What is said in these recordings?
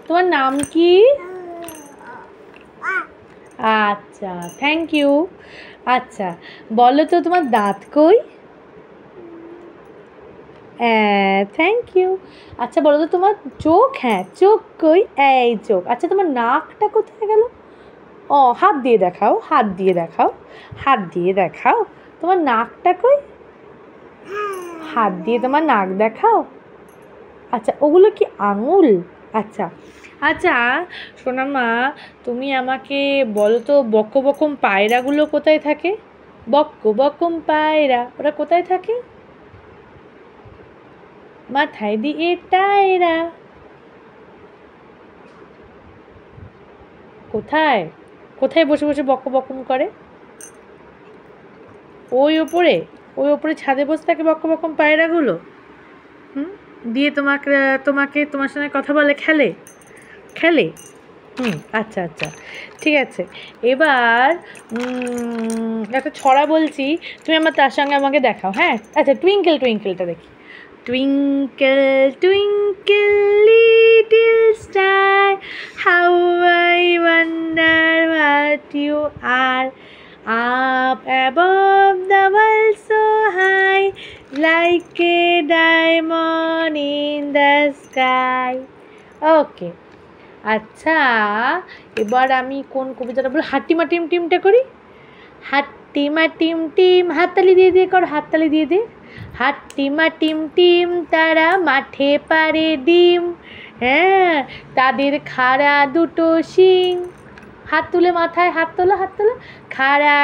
তোমার নাম কি? আচ্ছা, থ্যাংক ইউ। আচ্ছা, বলো তো তোমার দাঁত কই? Thank you. আচ্ছা বলো তো তোমার চোখ? হ্যাঁ, চোখ কই? এই চোখ। আচ্ছা তোমার নাকটা কোথায় গেল? ও, হাত দিয়ে দেখাও, হাত দিয়ে দেখাও, হাত দিয়ে দেখাও। তোমার নাকটা কই? হাত দিয়ে তোমার নাক দেখাও। আচ্ছা, ওগুলো কি আঙুল? আচ্ছা আচ্ছা সোনামা, তুমি আমাকে বলো তো বকম পায়রাগুলো কোথায় থাকে? বকম পায়রা ওরা কোথায় থাকে? মাথায় দিয়ে টায়রা। কোথায়? কোথায় বসে বসে বকম করে? ওই ওপরে, ওই ওপরে ছাদে বসে থাকে বকম পায়রাগুলো। হুম, দিয়ে তোমাকে তোমাকে তোমার সঙ্গে কথা বলে, খেলে খেলে। আচ্ছা আচ্ছা, ঠিক আছে। এবার একটা ছড়া বলছি, তুমি আমার তার সঙ্গে আমাকে দেখাও। হ্যাঁ, আচ্ছা, টুইঙ্কেল টুইঙ্কেলটা দেখি। Twinkle twinkle little star, how I wonder what you are, up above the world so high, like a diamond in the sky. ওকে, আচ্ছা এবার আমি কোন কবিতাটা বলি? হাট্টিমা টিম টিমটা করি। হাট্টিমা টিম টিম, হাততালি দিয়ে দিয়ে কর, হাততালি দিয়ে দিয়ে। হাট্টিমা টিম টিম, তারা মাঠে পারে ডিম। হ্যাঁ, তাদের খাড়া দুটো শিং। হাত তুলে মাথায়, হাত তোলো, হাত তোলো। খাড়া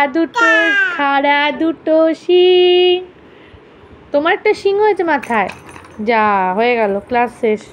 দুটো শিং। তোমার একটা শিং হয়েছে মাথায়। যা, হয়ে গেল, ক্লাস শেষ।